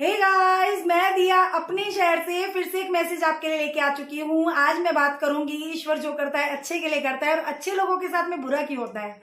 Hey guys, मैं दिया अपने शहर से फिर से एक मैसेज आपके लिए लेके आ चुकी हूँ। आज मैं बात करूंगी ईश्वर जो करता है अच्छे के लिए करता है और अच्छे लोगों के साथ में बुरा क्यों होता है।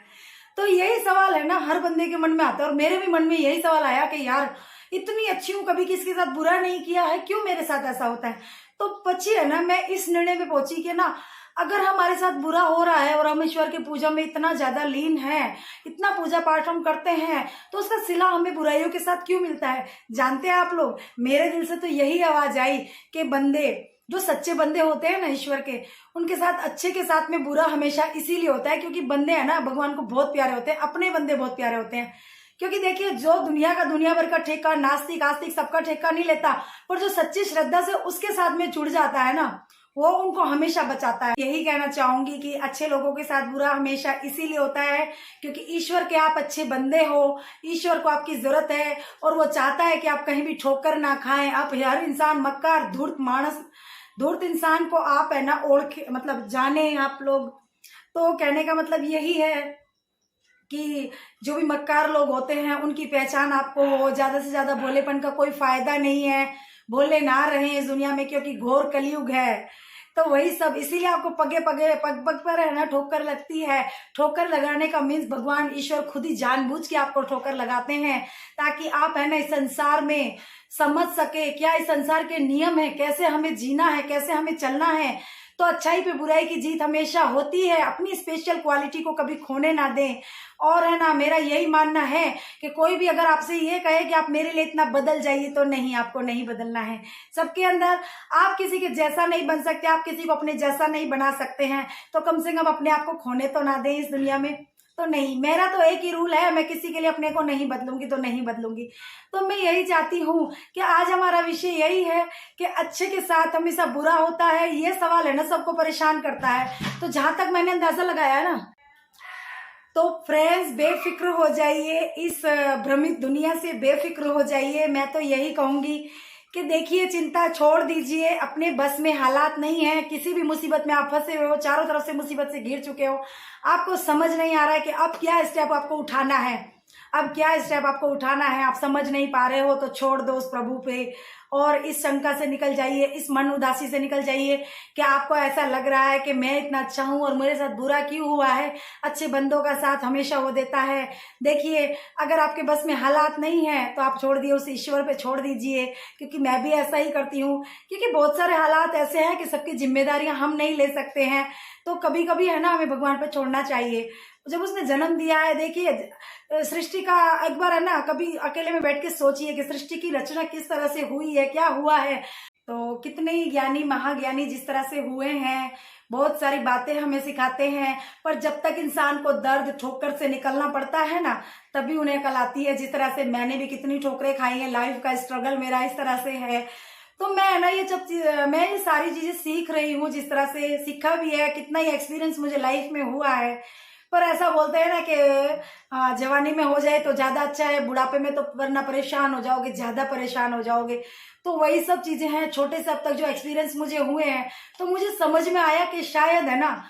तो यही सवाल है ना, हर बंदे के मन में आता है और मेरे भी मन में यही सवाल आया कि यार इतनी अच्छी हूँ, कभी किसी के साथ बुरा नहीं किया है, क्यों मेरे साथ ऐसा होता है। तो पची है ना, मैं इस निर्णय पे पहुंची कि ना, अगर हमारे साथ बुरा हो रहा है और हम ईश्वर की पूजा में इतना ज्यादा लीन है, इतना पूजा पाठ हम करते हैं, तो उसका सिला हमें बुराइयों के साथ क्यों मिलता है। जानते हैं आप लोग, मेरे दिल से तो यही आवाज आई कि बंदे जो सच्चे बंदे होते हैं ना ईश्वर के, उनके साथ अच्छे के साथ में बुरा हमेशा इसीलिए होता है क्योंकि बंदे हैं ना भगवान को बहुत प्यारे होते हैं, अपने बंदे बहुत प्यारे होते हैं। क्योंकि देखिए, जो दुनिया का दुनिया भर का ठेका, नास्तिक आस्तिक सबका ठेका नहीं लेता, पर जो सच्ची श्रद्धा से उसके साथ में जुड़ जाता है ना, वो उनको हमेशा बचाता है। यही कहना चाहूंगी कि अच्छे लोगों के साथ बुरा हमेशा इसीलिए होता है क्योंकि ईश्वर के आप अच्छे बंदे हो, ईश्वर को आपकी जरूरत है और वो चाहता है कि आप कहीं भी ठोकर ना खाएं। आप हर इंसान मक्कार धूर्त मानस, धूर्त इंसान को आप है ना ओळखे, मतलब जाने आप लोग। तो कहने का मतलब यही है कि जो भी मक्कार लोग होते हैं उनकी पहचान आपको हो। ज्यादा से ज्यादा भोलेपन का कोई फायदा नहीं है, भोले ना रहे इस दुनिया में क्योंकि घोर कलयुग है। तो वही सब, इसीलिए आपको पगे पगे पग पग पर है ना ठोकर लगती है। ठोकर लगाने का मीन्स भगवान ईश्वर खुद ही जानबूझ के आपको ठोकर लगाते हैं ताकि आप है ना इस संसार में समझ सके क्या इस संसार के नियम है, कैसे हमें जीना है, कैसे हमें चलना है। तो अच्छाई पे बुराई की जीत हमेशा होती है। अपनी स्पेशल क्वालिटी को कभी खोने ना दें। और है ना, मेरा यही मानना है कि कोई भी अगर आपसे ये कहे कि आप मेरे लिए इतना बदल जाइए, तो नहीं, आपको नहीं बदलना है। सबके अंदर आप किसी के जैसा नहीं बन सकते, आप किसी को अपने जैसा नहीं बना सकते हैं, तो कम से कम अपने आप को खोने तो ना दें इस दुनिया में। तो नहीं, मेरा तो एक ही रूल है, मैं किसी के लिए अपने को नहीं बदलूंगी तो नहीं बदलूंगी। तो मैं यही चाहती हूँ कि आज हमारा विषय यही है कि अच्छे के साथ हमेशा बुरा होता है। ये सवाल है ना, सबको परेशान करता है। तो जहां तक मैंने अंदाजा लगाया है ना, तो फ्रेंड्स बेफिक्र हो जाइए, इस भ्रमित दुनिया से बेफिक्र हो जाइए। मैं तो यही कहूंगी कि देखिए, चिंता छोड़ दीजिए, अपने बस में हालात नहीं है। किसी भी मुसीबत में आप फंसे हुए हो, चारों तरफ से मुसीबत से घिर चुके हो, आपको समझ नहीं आ रहा है कि अब क्या स्टेप आपको उठाना है, अब क्या स्टेप आपको उठाना है, आप समझ नहीं पा रहे हो, तो छोड़ दो उस प्रभु पे और इस शंका से निकल जाइए, इस मन उदासी से निकल जाइए कि आपको ऐसा लग रहा है कि मैं इतना अच्छा हूं और मेरे साथ बुरा क्यों हुआ है। अच्छे बंदों का साथ हमेशा वो देता है। देखिए, अगर आपके बस में हालात नहीं है तो आप छोड़ दिए, उस ईश्वर पे छोड़ दीजिए। क्योंकि मैं भी ऐसा ही करती हूँ, क्योंकि बहुत सारे हालात ऐसे हैं कि सबकी जिम्मेदारियां हम नहीं ले सकते हैं। तो कभी कभी है ना, हमें भगवान पे छोड़ना चाहिए। जब उसने जन्म दिया है, देखिए सृष्टि का एक बार है ना, कभी अकेले में बैठ के सोचिए कि सृष्टि की रचना किस तरह से हुई है, क्या हुआ है। तो कितने ही ज्ञानी महाज्ञानी जिस तरह से हुए हैं, बहुत सारी बातें हमें सिखाते हैं। पर जब तक इंसान को दर्द ठोकर से निकलना पड़ता है ना, तभी उन्हें अकल आती है। जिस तरह से मैंने भी कितनी ठोकरें खाई हैं, लाइफ का स्ट्रगल मेरा इस तरह से है। तो मैं ना मैं ये सारी चीजें सीख रही हूँ, जिस तरह से सीखा भी है, कितना ही एक्सपीरियंस मुझे लाइफ में हुआ है। पर ऐसा बोलते हैं ना कि जवानी में हो जाए तो ज्यादा अच्छा है, बुढ़ापे में तो वरना परेशान हो जाओगे, ज्यादा परेशान हो जाओगे। तो वही सब चीजें हैं, छोटे से अब तक जो एक्सपीरियंस मुझे हुए हैं, तो मुझे समझ में आया कि शायद है ना,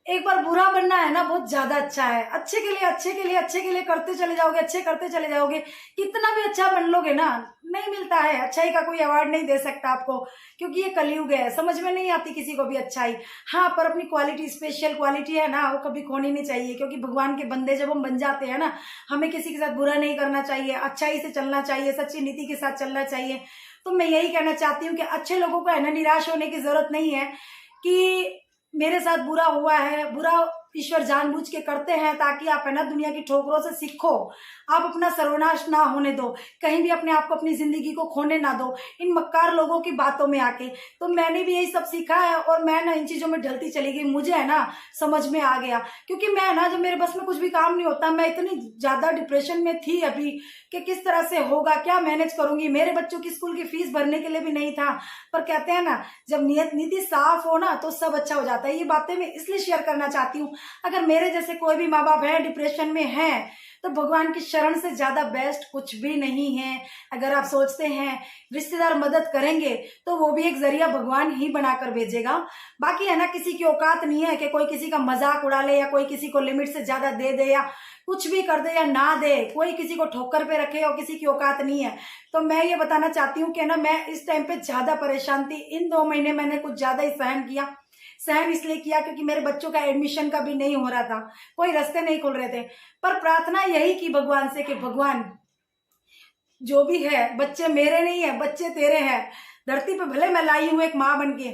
एक बार बुरा बनना है ना बहुत ज्यादा अच्छा है। अच्छे के लिए अच्छे के लिए अच्छे के लिए करते चले जाओगे, अच्छे करते चले जाओगे, कितना भी अच्छा बन लोगे ना, नहीं मिलता है। अच्छाई का कोई अवार्ड नहीं दे सकता आपको, क्योंकि ये कलयुग है, समझ में नहीं आती किसी को भी अच्छाई। हाँ, पर अपनी क्वालिटी, स्पेशल क्वालिटी है ना, वो कभी खोनी नहीं चाहिए। क्योंकि भगवान के बंदे जब हम बन जाते हैं ना, हमें किसी के साथ बुरा नहीं करना चाहिए, अच्छाई से चलना चाहिए, सच्ची नीति के साथ चलना चाहिए। तो मैं यही कहना चाहती हूँ कि अच्छे लोगों को है ना निराश होने की जरूरत नहीं है कि मेरे साथ बुरा हुआ है। बुरा ईश्वर जानबूझ के करते हैं ताकि आप है ना दुनिया की ठोकरों से सीखो, आप अपना सर्वनाश ना होने दो, कहीं भी अपने आप को, अपनी जिंदगी को खोने ना दो इन मक्कार लोगों की बातों में आके। तो मैंने भी यही सब सीखा है और मैं ना इन चीजों में ढलती चली गई। मुझे है ना समझ में आ गया, क्योंकि मैं ना, जब मेरे बस में कुछ भी काम नहीं होता, मैं इतनी ज्यादा डिप्रेशन में थी अभी कि किस तरह से होगा, क्या मैनेज करूंगी। मेरे बच्चों की स्कूल की फीस भरने के लिए भी नहीं था। पर कहते हैं ना, जब नीति साफ हो ना तो सब अच्छा हो जाता है। ये बातें मैं इसलिए शेयर करना चाहती हूँ, अगर मेरे जैसे कोई भी माँ बाप है डिप्रेशन में है, तो भगवान की शरण से ज्यादा बेस्ट कुछ भी नहीं है। अगर आप सोचते हैं रिश्तेदार मदद करेंगे, तो वो भी एक जरिया भगवान ही बनाकर भेजेगा। बाकी है ना, किसी की औकात नहीं है कि कोई किसी का मजाक उड़ा ले या कोई किसी को लिमिट से ज्यादा दे दे या कुछ भी कर दे या ना दे, कोई किसी को ठोकर पे रखे और किसी की औकात नहीं है। तो मैं ये बताना चाहती हूँ कि ना मैं इस टाइम पे ज्यादा परेशान थी। इन 2 महीने मैंने कुछ ज्यादा ही सहन किया। सहन इसलिए किया क्योंकि मेरे बच्चों का एडमिशन का भी नहीं हो रहा था, कोई रास्ते नहीं खुल रहे थे। पर प्रार्थना यही की भगवान से कि भगवान जो भी है, बच्चे मेरे नहीं है, बच्चे तेरे हैं। धरती पे भले मैं लाई हूं एक माँ बन के,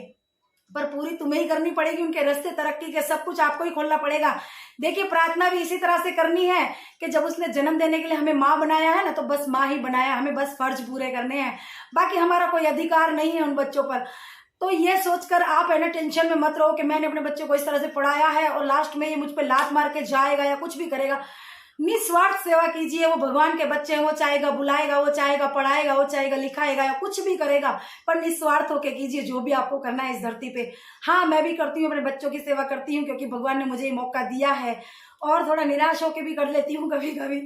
पर पूरी तुम्हें ही करनी पड़ेगी। उनके रास्ते तरक्की के सब कुछ आपको ही खोलना पड़ेगा। देखिए, प्रार्थना भी इसी तरह से करनी है कि जब उसने जन्म देने के लिए हमें माँ बनाया है ना, तो बस माँ ही बनाया, हमें बस फर्ज पूरे करने हैं, बाकी हमारा कोई अधिकार नहीं है उन बच्चों पर। तो ये सोचकर आप है ना टेंशन में मत रहो कि मैंने अपने बच्चों को इस तरह से पढ़ाया है और लास्ट में ये मुझ पर लात मार के जाएगा या कुछ भी करेगा। निस्वार्थ सेवा कीजिए। वो भगवान के बच्चे हैं, वो चाहेगा बुलाएगा, वो चाहेगा पढ़ाएगा, वो चाहेगा लिखाएगा या कुछ भी करेगा, पर निस्वार्थ होके कीजिए जो भी आपको करना है इस धरती पे। हाँ, मैं भी करती हूँ, अपने बच्चों की सेवा करती हूँ क्योंकि भगवान ने मुझे ये मौका दिया है। और थोड़ा निराश होके भी कर लेती हूँ कभी कभी,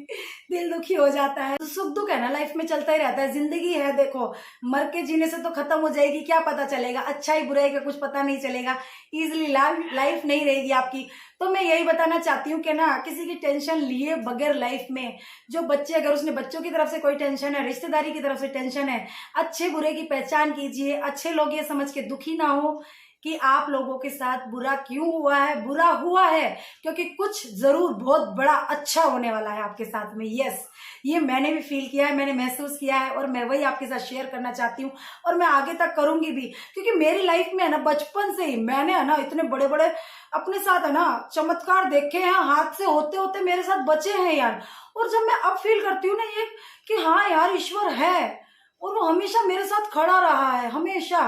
दिल दुखी हो जाता है। तो सुख दुख है ना, लाइफ में चलता ही रहता है। जिंदगी है, देखो मर के जीने से तो खत्म हो जाएगी, क्या पता चलेगा, अच्छा ही बुराई का कुछ पता नहीं चलेगा, इजिली लाइफ नहीं रहेगी आपकी। तो मैं यही बताना चाहती हूँ कि ना किसी की टेंशन लिए बगैर लाइफ में, जो बच्चे, अगर उसने बच्चों की तरफ से कोई टेंशन है, रिश्तेदारी की तरफ से टेंशन है, अच्छे बुरे की पहचान कीजिए। अच्छे लोग ये समझ के दुखी ना हो कि आप लोगों के साथ बुरा क्यों हुआ है। बुरा हुआ है क्योंकि कुछ जरूर बहुत बड़ा अच्छा होने वाला है आपके साथ में। यस, ये मैंने भी फील किया है, मैंने महसूस किया है और मैं वही आपके साथ शेयर करना चाहती हूँ और मैं आगे तक करूंगी भी, क्योंकि मेरी लाइफ में है ना बचपन से ही मैंने है ना इतने बड़े बड़े अपने साथ है ना चमत्कार देखे हैं, हाथ से होते होते मेरे साथ बचे हैं यार। और जब मैं अब फील करती हूँ ना ये कि हाँ यार ईश्वर है और वो हमेशा मेरे साथ खड़ा रहा है, हमेशा।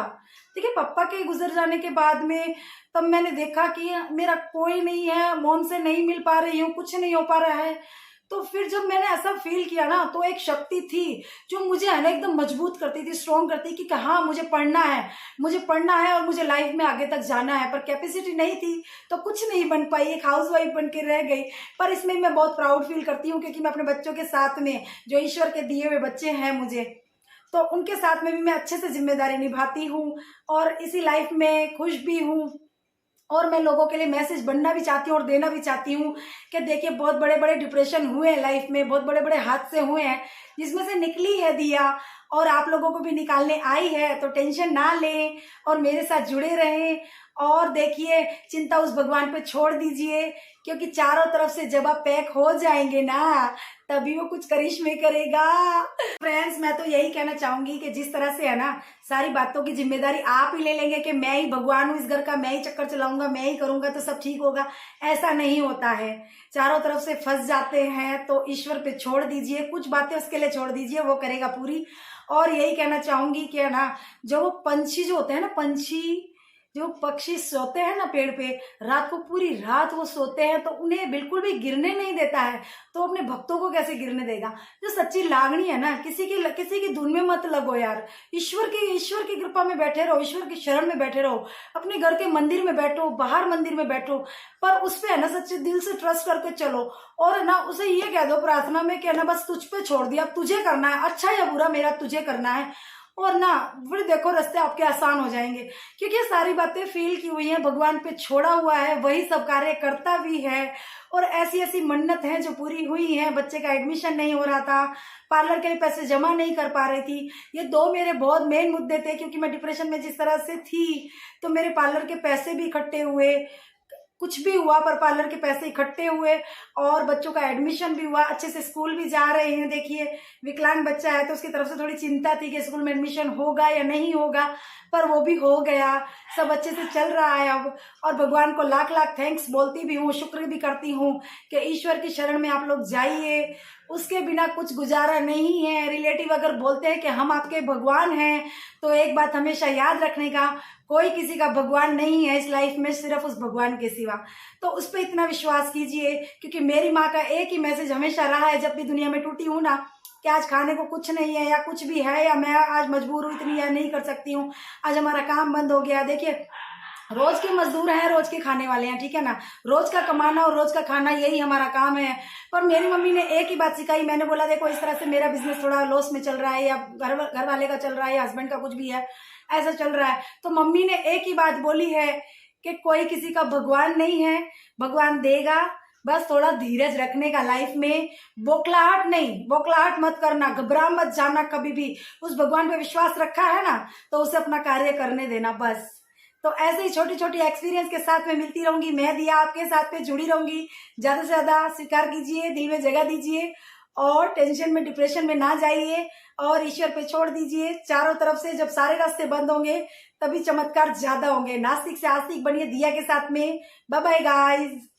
देखिए, पापा के गुजर जाने के बाद में तब मैंने देखा कि मेरा कोई नहीं है, मौन से नहीं मिल पा रही हूँ, कुछ नहीं हो पा रहा है। तो फिर जब मैंने ऐसा फील किया ना, तो एक शक्ति थी जो मुझे है ना एकदम मजबूत करती थी, स्ट्रॉन्ग करती कि हाँ मुझे पढ़ना है, मुझे पढ़ना है और मुझे लाइफ में आगे तक जाना है। पर कैपेसिटी नहीं थी तो कुछ नहीं बन पाई, एक हाउसवाइफ बन के रह गई। पर इसमें मैं बहुत प्राउड फील करती हूँ क्योंकि मैं अपने बच्चों के साथ में, जो ईश्वर के दिए हुए बच्चे हैं मुझे, तो उनके साथ में भी मैं अच्छे से जिम्मेदारी निभाती हूँ और इसी लाइफ में खुश भी हूँ। और मैं लोगों के लिए मैसेज बनना भी चाहती हूँ और देना भी चाहती हूँ कि देखिए, बहुत बड़े बड़े डिप्रेशन हुए हैं लाइफ में, बहुत बड़े बड़े हादसे हुए हैं, जिसमें से निकली है दिया और आप लोगों को भी निकालने आई है। तो टेंशन ना लें और मेरे साथ जुड़े रहें। और देखिए, चिंता उस भगवान पे छोड़ दीजिए क्योंकि चारों तरफ से जब आप पैक हो जाएंगे ना, तभी वो कुछ करिश्मे करेगा। फ्रेंड्स, मैं तो यही कहना चाहूंगी कि जिस तरह से है ना सारी बातों की जिम्मेदारी आप ही ले लेंगे कि मैं ही भगवान हूँ इस घर का, मैं ही चक्कर चलाऊंगा, मैं ही करूंगा तो सब ठीक होगा, ऐसा नहीं होता है। चारों तरफ से फंस जाते हैं तो ईश्वर पे छोड़ दीजिए, कुछ बातें उसके लिए छोड़ दीजिए, वो करेगा पूरी। और यही कहना चाहूंगी कि है ना, जो वो पंछी जो होते हैं ना, पंछी जो पक्षी सोते हैं ना पेड़ पे, रात को पूरी रात वो सोते हैं तो उन्हें बिल्कुल भी गिरने नहीं देता है, तो अपने भक्तों को कैसे गिरने देगा। जो सच्ची लागणी है ना, किसी की धुन में मत लगो यार, ईश्वर की कृपा में बैठे रहो, ईश्वर की शरण में बैठे रहो, अपने घर के मंदिर में बैठो, बाहर मंदिर में बैठो, पर उस पे है ना सच्चे दिल से ट्रस्ट करके चलो। और है ना उसे ये कह दो प्रार्थना में कि है ना बस तुझ पे छोड़ दिया, तुझे करना है, अच्छा या बुरा मेरा तुझे करना है। और ना फिर देखो रास्ते आपके आसान हो जाएंगे, क्योंकि ये सारी बातें फील की हुई हैं, भगवान पे छोड़ा हुआ है, वही सब कार्य करता भी है। और ऐसी ऐसी मन्नत है जो पूरी हुई है। बच्चे का एडमिशन नहीं हो रहा था, पार्लर के लिए पैसे जमा नहीं कर पा रही थी, ये 2 मेरे बहुत मेन मुद्दे थे, क्योंकि मैं डिप्रेशन में जिस तरह से थी तो मेरे पार्लर के पैसे भी इकट्ठे हुए, कुछ भी हुआ पर पार्लर के पैसे इकट्ठे हुए और बच्चों का एडमिशन भी हुआ, अच्छे से स्कूल भी जा रहे हैं। देखिए, विकलांग बच्चा है तो उसकी तरफ से थोड़ी चिंता थी कि स्कूल में एडमिशन होगा या नहीं होगा, पर वो भी हो गया, सब अच्छे से चल रहा है अब। और भगवान को लाख लाख थैंक्स बोलती भी हूँ, शुक्र भी करती हूँ कि ईश्वर की शरण में आप लोग जाइए, उसके बिना कुछ गुजारा नहीं है। रिलेटिव अगर बोलते हैं कि हम आपके भगवान हैं, तो एक बात हमेशा याद रखने का, कोई किसी का भगवान नहीं है इस लाइफ में, सिर्फ उस भगवान के सिवा। तो उस पर इतना विश्वास कीजिए, क्योंकि मेरी माँ का एक ही मैसेज हमेशा रहा है, जब भी दुनिया में टूटी हूँ ना, कि आज खाने को कुछ नहीं है या कुछ भी है, या मैं आज मजबूर हूँ इतनी या नहीं कर सकती हूँ, आज हमारा काम बंद हो गया। देखिए, रोज के मजदूर हैं, रोज के खाने वाले हैं, ठीक है ना, रोज का कमाना और रोज का खाना यही हमारा काम है। पर मेरी मम्मी ने एक ही बात सिखाई, मैंने बोला देखो इस तरह से मेरा बिजनेस थोड़ा लॉस में चल रहा है, या घर वाले का चल रहा है, या हस्बैंड का कुछ भी है, ऐसा चल रहा है, तो मम्मी ने एक ही बात बोली है कि कोई किसी का भगवान नहीं है, भगवान देगा, बस थोड़ा धीरज रखने का लाइफ में, बौखलाहट नहीं, बौखलाहट मत करना, घबरा मत जाना कभी भी। उस भगवान पे विश्वास रखा है ना, तो उसे अपना कार्य करने देना बस। तो ऐसे ही छोटी छोटी एक्सपीरियंस के साथ में मिलती रहूंगी मैं दिया, आपके साथ में जुड़ी रहूंगी। ज्यादा से ज्यादा स्वीकार कीजिए, दिल में जगह दीजिए, और टेंशन में डिप्रेशन में ना जाइए, और ईश्वर पे छोड़ दीजिए। चारों तरफ से जब सारे रास्ते बंद होंगे तभी चमत्कार ज्यादा होंगे। नास्तिक से आस्तिक बनिए दिया के साथ में। Bye bye guys.